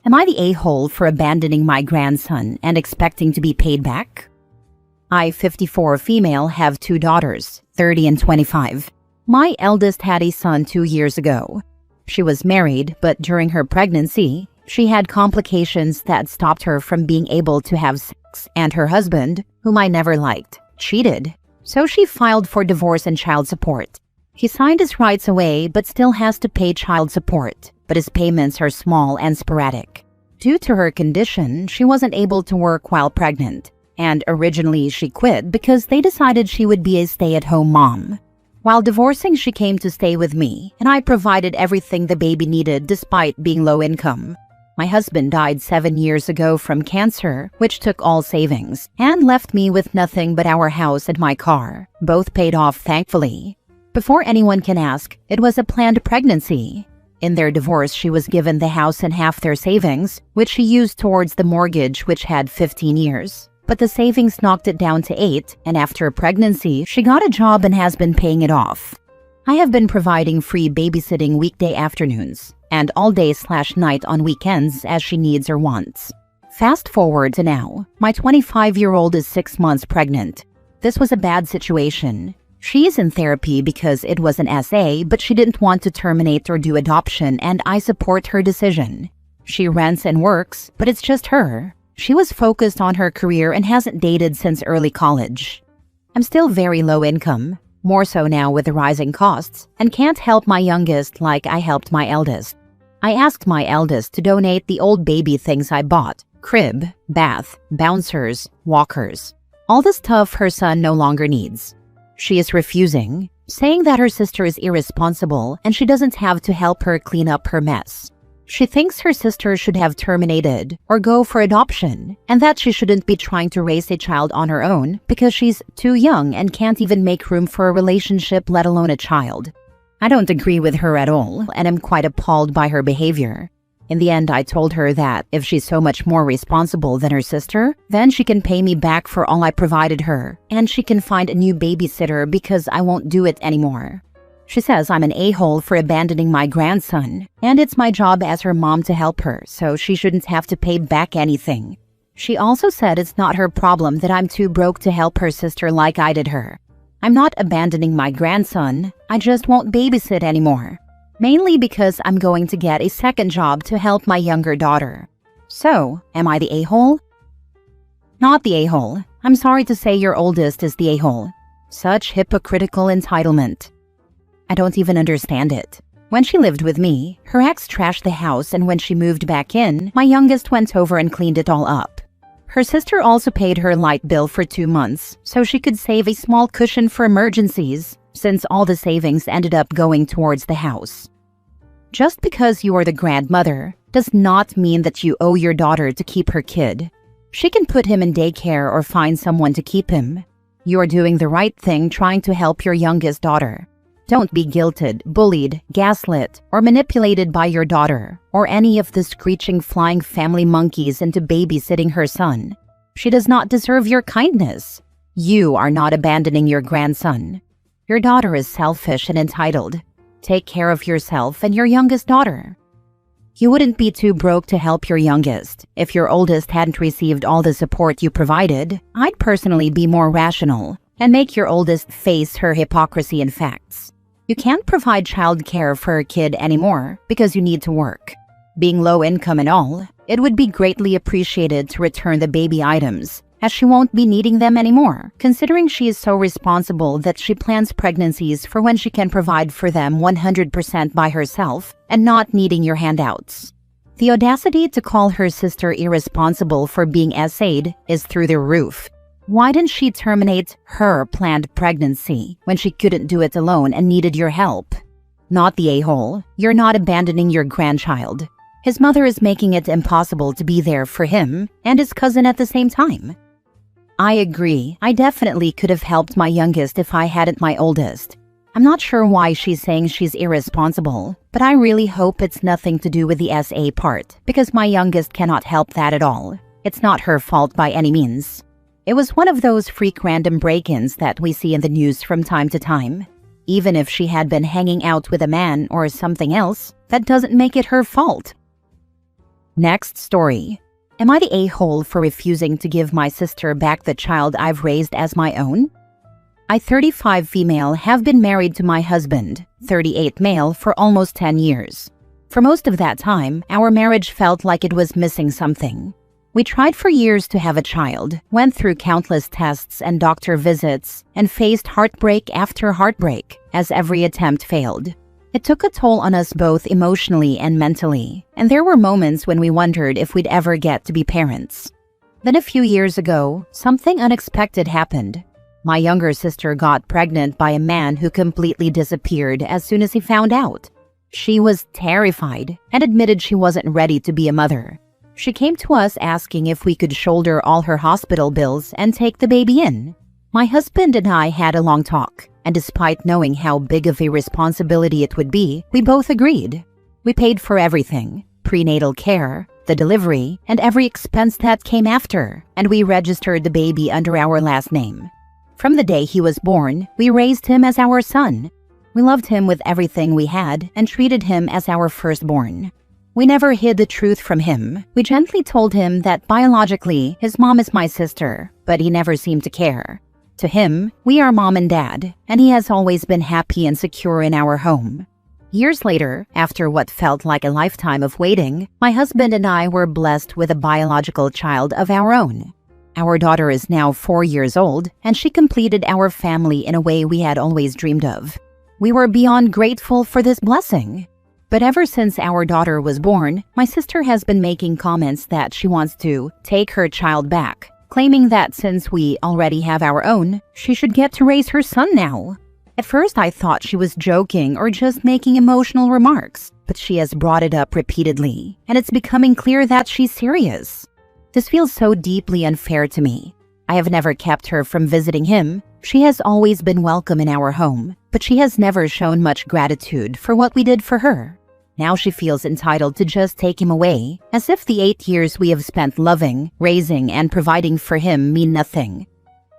Am I the a-hole for abandoning my grandson and expecting to be paid back? I, 54 female, have 2 daughters, 30 and 25. My eldest had a son 2 years ago. She was married, but during her pregnancy, she had complications that stopped her from being able to have sex, and her husband, whom I never liked, cheated. So she filed for divorce and child support. He signed his rights away but still has to pay child support, but his payments are small and sporadic. Due to her condition, she wasn't able to work while pregnant, and originally she quit because they decided she would be a stay-at-home mom. While divorcing, she came to stay with me, and I provided everything the baby needed despite being low income. My husband died 7 years ago from cancer, which took all savings, and left me with nothing but our house and my car, both paid off thankfully. Before anyone can ask, it was a planned pregnancy. In their divorce, she was given the house and half their savings, which she used towards the mortgage, which had 15 years. But the savings knocked it down to 8, and after a pregnancy, she got a job and has been paying it off. I have been providing free babysitting weekday afternoons, and all day/night on weekends as she needs or wants. Fast forward to now, my 25-year-old is 6 months pregnant. This was a bad situation. She is in therapy because it was an SA, but she didn't want to terminate or do adoption, and I support her decision. She rents and works, but it's just her. She was focused on her career and hasn't dated since early college. I'm still very low income, more so now with the rising costs, and can't help my youngest like I helped my eldest. I asked my eldest to donate the old baby things I bought: crib, bath, bouncers, walkers. All the stuff her son no longer needs. She is refusing, saying that her sister is irresponsible and she doesn't have to help her clean up her mess. She thinks her sister should have terminated or go for adoption, and that she shouldn't be trying to raise a child on her own because she's too young and can't even make room for a relationship, let alone a child. I don't agree with her at all, and am quite appalled by her behavior. In the end, I told her that if she's so much more responsible than her sister, then she can pay me back for all I provided her, and she can find a new babysitter because I won't do it anymore. She says I'm an a-hole for abandoning my grandson, and it's my job as her mom to help her, so she shouldn't have to pay back anything. She also said it's not her problem that I'm too broke to help her sister like I did her. I'm not abandoning my grandson, I just won't babysit anymore. Mainly because I'm going to get a second job to help my younger daughter. So, am I the a-hole? Not the a-hole. I'm sorry to say your oldest is the a-hole. Such hypocritical entitlement. I don't even understand it. When she lived with me, her ex trashed the house, and when she moved back in, my youngest went over and cleaned it all up. Her sister also paid her light bill for 2 months, so she could save a small cushion for emergencies, since all the savings ended up going towards the house. Just because you are the grandmother does not mean that you owe your daughter to keep her kid. She can put him in daycare or find someone to keep him. You are doing the right thing trying to help your youngest daughter. Don't be guilted, bullied, gaslit, or manipulated by your daughter or any of the screeching flying family monkeys into babysitting her son. She does not deserve your kindness. You are not abandoning your grandson. Your daughter is selfish and entitled. Take care of yourself and your youngest daughter. You wouldn't be too broke to help your youngest. If your oldest hadn't received all the support you provided, I'd personally be more rational and make your oldest face her hypocrisy and facts. You can't provide child care for a kid anymore because you need to work. Being low income and all, it would be greatly appreciated to return the baby items, as she won't be needing them anymore, considering she is so responsible that she plans pregnancies for when she can provide for them 100% by herself and not needing your handouts. The audacity to call her sister irresponsible for being SA'd is through the roof. Why didn't she terminate her planned pregnancy when she couldn't do it alone and needed your help? Not the a-hole. You're not abandoning your grandchild. His mother is making it impossible to be there for him and his cousin at the same time. I agree. I definitely could have helped my youngest if I hadn't my oldest. I'm not sure why she's saying she's irresponsible, but I really hope it's nothing to do with the SA part, because my youngest cannot help that at all. It's not her fault by any means. It was one of those freak random break-ins that we see in the news from time to time. Even if she had been hanging out with a man or something else, that doesn't make it her fault. Next story. Am I the a-hole for refusing to give my sister back the child I've raised as my own? I, 35 female, have been married to my husband, 38 male, for almost 10 years. For most of that time, our marriage felt like it was missing something. We tried for years to have a child, went through countless tests and doctor visits, and faced heartbreak after heartbreak as every attempt failed. It took a toll on us both emotionally and mentally, and there were moments when we wondered if we'd ever get to be parents. Then a few years ago, something unexpected happened. My younger sister got pregnant by a man who completely disappeared as soon as he found out. She was terrified and admitted she wasn't ready to be a mother. She came to us asking if we could shoulder all her hospital bills and take the baby in. My husband and I had a long talk, and despite knowing how big of a responsibility it would be, we both agreed. We paid for everything: prenatal care, the delivery, and every expense that came after, and we registered the baby under our last name. From the day he was born, we raised him as our son. We loved him with everything we had and treated him as our firstborn. We never hid the truth from him. We gently told him that biologically, his mom is my sister, but he never seemed to care. To him, we are mom and dad, and he has always been happy and secure in our home. Years later, after what felt like a lifetime of waiting, my husband and I were blessed with a biological child of our own. Our daughter is now 4 years old, and she completed our family in a way we had always dreamed of. We were beyond grateful for this blessing. But ever since our daughter was born, my sister has been making comments that she wants to take her child back, claiming that since we already have our own, she should get to raise her son now. At first, I thought she was joking or just making emotional remarks, but she has brought it up repeatedly, and it's becoming clear that she's serious. This feels so deeply unfair to me. I have never kept her from visiting him. She has always been welcome in our home, but she has never shown much gratitude for what we did for her. Now she feels entitled to just take him away, as if the 8 years we have spent loving, raising, and providing for him mean nothing.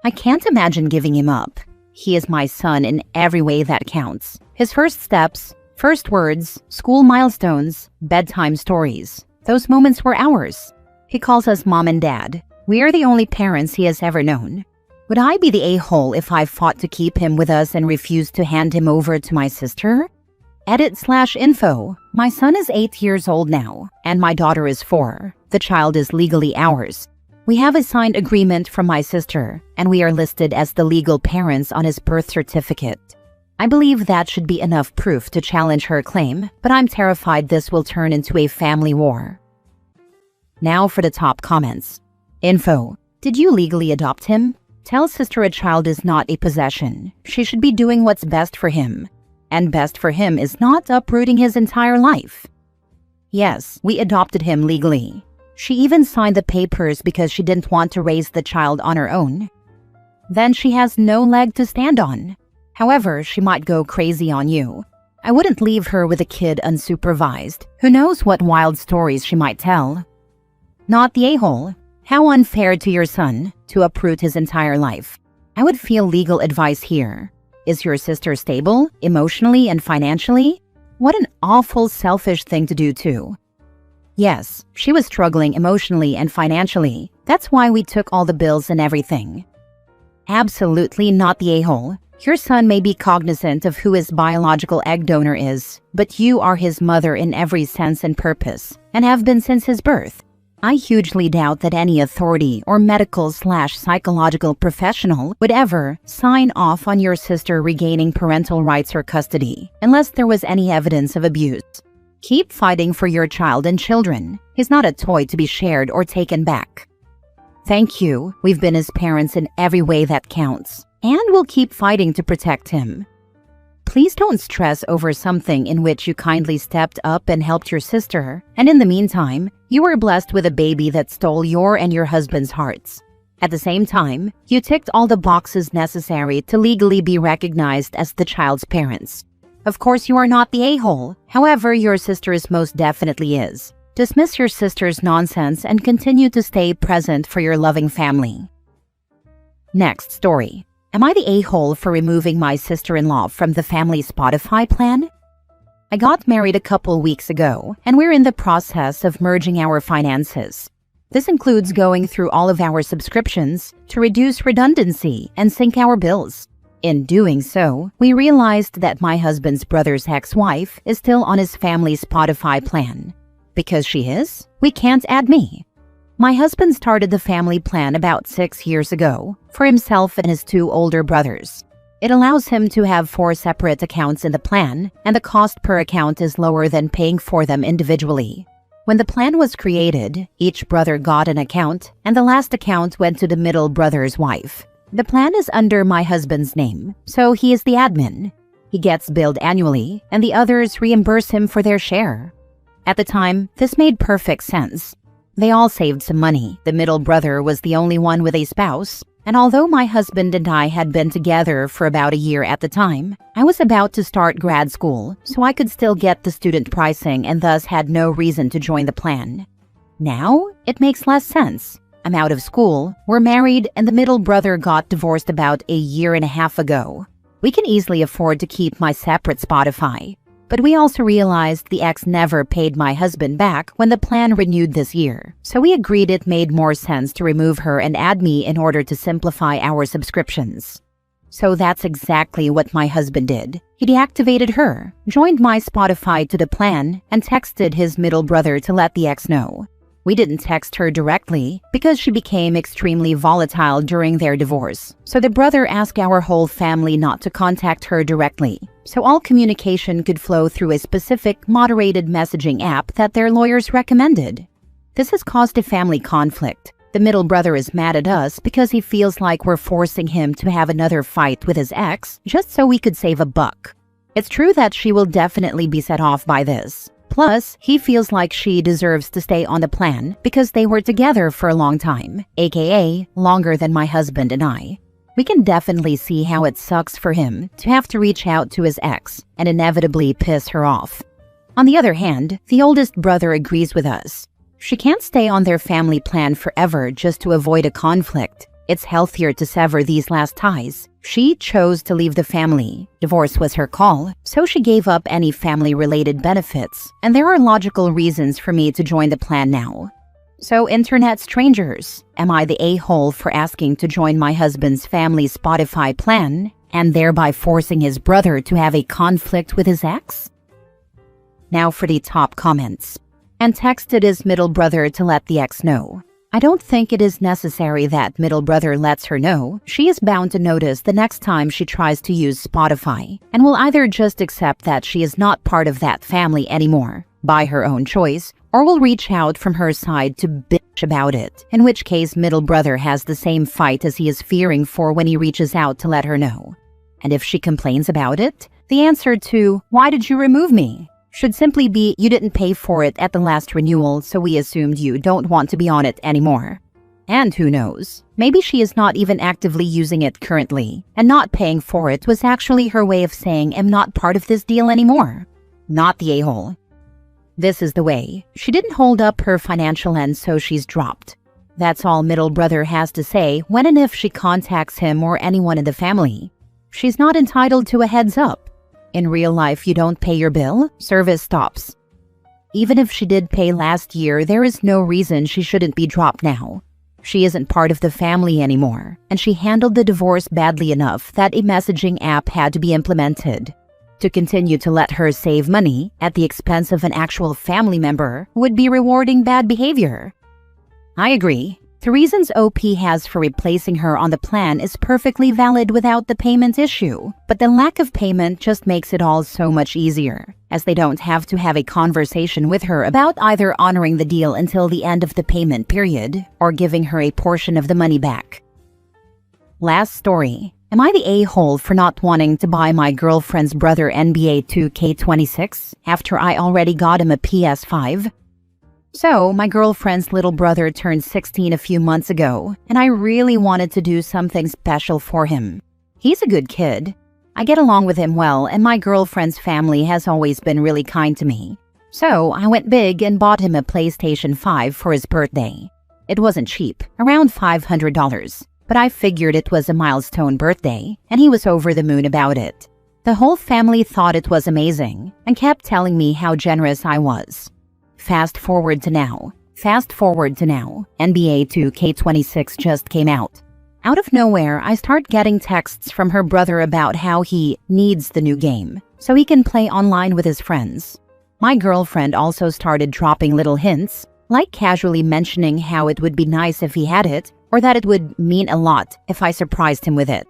I can't imagine giving him up. He is my son in every way that counts. His first steps, first words, school milestones, bedtime stories. Those moments were ours. He calls us mom and dad. We are the only parents he has ever known. Would I be the a-hole if I fought to keep him with us and refused to hand him over to my sister? Edit/info. My son is 8 years old now, and my daughter is 4. The child is legally ours. We have a signed agreement from my sister, and we are listed as the legal parents on his birth certificate. I believe that should be enough proof to challenge her claim, but I'm terrified this will turn into a family war. Now for the top comments. Info. Did you legally adopt him? Tell sister a child is not a possession. She should be doing what's best for him. And best for him is not uprooting his entire life. Yes, we adopted him legally. She even signed the papers because she didn't want to raise the child on her own. Then she has no leg to stand on. However, she might go crazy on you. I wouldn't leave her with a kid unsupervised. Who knows what wild stories she might tell. Not the a-hole. How unfair to your son to uproot his entire life. I would feel legal advice here. Is your sister stable, emotionally and financially? What an awful, selfish thing to do too. Yes, she was struggling emotionally and financially. That's why we took all the bills and everything. Absolutely not the a-hole. Your son may be cognizant of who his biological egg donor is, but you are his mother in every sense and purpose, and have been since his birth. I hugely doubt that any authority or medical/psychological professional would ever sign off on your sister regaining parental rights or custody, unless there was any evidence of abuse. Keep fighting for your child and children. He's not a toy to be shared or taken back. Thank you. We've been his parents in every way that counts, and we'll keep fighting to protect him. Please don't stress over something in which you kindly stepped up and helped your sister, and in the meantime, you were blessed with a baby that stole your and your husband's hearts. At the same time, you ticked all the boxes necessary to legally be recognized as the child's parents. Of course, you are not the a-hole. However, your sister most definitely is. Dismiss your sister's nonsense and continue to stay present for your loving family. Next story. Am I the a-hole for removing my sister-in-law from the family Spotify plan? I got married a couple weeks ago, and we're in the process of merging our finances. This includes going through all of our subscriptions to reduce redundancy and sync our bills. In doing so, we realized that my husband's brother's ex-wife is still on his family's Spotify plan. Because she is, we can't add me. My husband started the family plan about 6 years ago for himself and his 2 older brothers. It allows him to have 4 separate accounts in the plan, and the cost per account is lower than paying for them individually. When the plan was created, each brother got an account, and the last account went to the middle brother's wife. The plan is under my husband's name, so he is the admin. He gets billed annually, and the others reimburse him for their share. At the time, this made perfect sense. They all saved some money. The middle brother was the only one with a spouse, and although my husband and I had been together for about a year at the time, I was about to start grad school, so I could still get the student pricing and thus had no reason to join the plan. Now, it makes less sense. I'm out of school, we're married, and the middle brother got divorced about a year and a half ago. We can easily afford to keep my separate Spotify. But we also realized the ex never paid my husband back when the plan renewed this year, so we agreed it made more sense to remove her and add me in order to simplify our subscriptions. So that's exactly what my husband did. He deactivated her, joined my Spotify to the plan, and texted his middle brother to let the ex know. We didn't text her directly because she became extremely volatile during their divorce, so the brother asked our whole family not to contact her directly, so all communication could flow through a specific moderated messaging app that their lawyers recommended. This has caused a family conflict. The middle brother is mad at us because he feels like we're forcing him to have another fight with his ex just so we could save a buck. It's true that she will definitely be set off by this. Plus, he feels like she deserves to stay on the plan because they were together for a long time, aka longer than my husband and I. We can definitely see how it sucks for him to have to reach out to his ex and inevitably piss her off. On the other hand, the oldest brother agrees with us. She can't stay on their family plan forever just to avoid a conflict. It's healthier to sever these last ties. She chose to leave the family. Divorce was her call, so she gave up any family-related benefits, and there are logical reasons for me to join the plan now. So, internet strangers, am I the a-hole for asking to join my husband's family Spotify plan and thereby forcing his brother to have a conflict with his ex? Now for the top comments. And texted his middle brother to let the ex know. I don't think it is necessary that middle brother lets her know. She is bound to notice the next time she tries to use Spotify and will either just accept that she is not part of that family anymore, by her own choice, or will reach out from her side to bitch about it, in which case middle brother has the same fight as he is fearing for when he reaches out to let her know. And if she complains about it, the answer to, "Why did you remove me?" should simply be, "You didn't pay for it at the last renewal, so we assumed you don't want to be on it anymore." And who knows, maybe she is not even actively using it currently, and not paying for it was actually her way of saying, "I'm not part of this deal anymore." Not the a-hole. This is the way. She didn't hold up her financial end, so she's dropped. That's all middle brother has to say when and if she contacts him or anyone in the family. She's not entitled to a heads up. In real life, you don't pay your bill, service stops. Even if she did pay last year, there is no reason she shouldn't be dropped now. She isn't part of the family anymore, and she handled the divorce badly enough that a messaging app had to be implemented. To continue to let her save money at the expense of an actual family member would be rewarding bad behavior. I agree. The reasons OP has for replacing her on the plan is perfectly valid without the payment issue, but the lack of payment just makes it all so much easier, as they don't have to have a conversation with her about either honoring the deal until the end of the payment period or giving her a portion of the money back. Last story. Am I the a-hole for not wanting to buy my girlfriend's brother NBA 2K26 after I already got him a PS5? So, my girlfriend's little brother turned 16 a few months ago, and I really wanted to do something special for him. He's a good kid. I get along with him well, and my girlfriend's family has always been really kind to me. So, I went big and bought him a PlayStation 5 for his birthday. It wasn't cheap, around $500, but I figured it was a milestone birthday, and he was over the moon about it. The whole family thought it was amazing and kept telling me how generous I was. Fast forward to now, NBA 2K26 just came out. Out of nowhere, I start getting texts from her brother about how he needs the new game so he can play online with his friends. My girlfriend also started dropping little hints, like casually mentioning how it would be nice if he had it, or that it would mean a lot if I surprised him with it.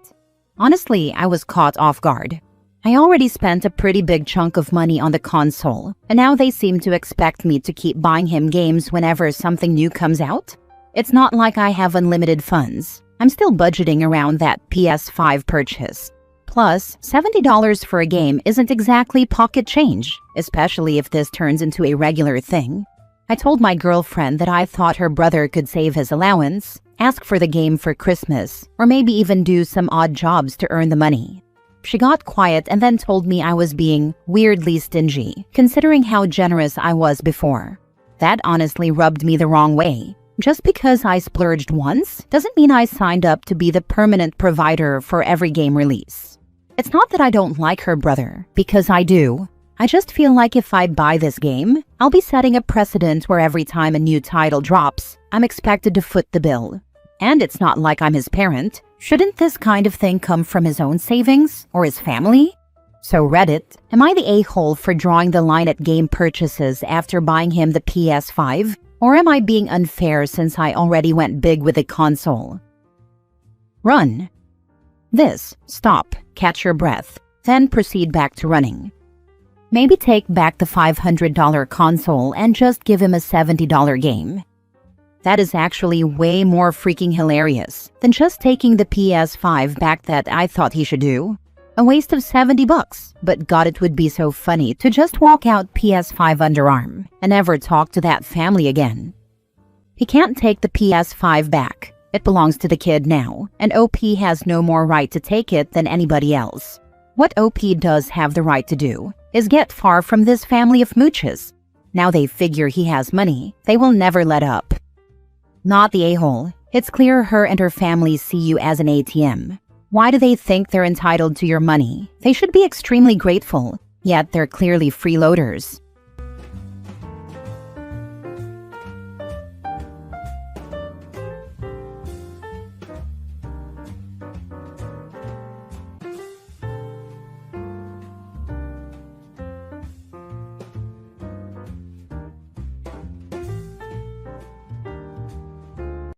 Honestly, I was caught off guard. I already spent a pretty big chunk of money on the console, and now they seem to expect me to keep buying him games whenever something new comes out? It's not like I have unlimited funds. I'm still budgeting around that PS5 purchase. Plus, $70 for a game isn't exactly pocket change, especially if this turns into a regular thing. I told my girlfriend that I thought her brother could save his allowance, ask for the game for Christmas, or maybe even do some odd jobs to earn the money. She got quiet and then told me I was being weirdly stingy, considering how generous I was before. That honestly rubbed me the wrong way. Just because I splurged once doesn't mean I signed up to be the permanent provider for every game release. It's not that I don't like her brother, because I do. I just feel like if I buy this game, I'll be setting a precedent where every time a new title drops, I'm expected to foot the bill. And it's not like I'm his parent. Shouldn't this kind of thing come from his own savings or his family? So Reddit, am I the a-hole for drawing the line at game purchases after buying him the PS5? Or am I being unfair since I already went big with the console? Run. Stop, catch your breath, then proceed back to running. Maybe take back the $500 console and just give him a $70 game. That is actually way more freaking hilarious than just taking the PS5 back that I thought he should do. A waste of $70, but God, it would be so funny to just walk out PS5 underarm and never talk to that family again. He can't take the PS5 back. It belongs to the kid now, and OP has no more right to take it than anybody else. What OP does have the right to do is get far from this family of mooches. Now they figure he has money, they will never let up. Not the a-hole. It's clear her and her family see you as an ATM. Why do they think they're entitled to your money? They should be extremely grateful, yet they're clearly freeloaders.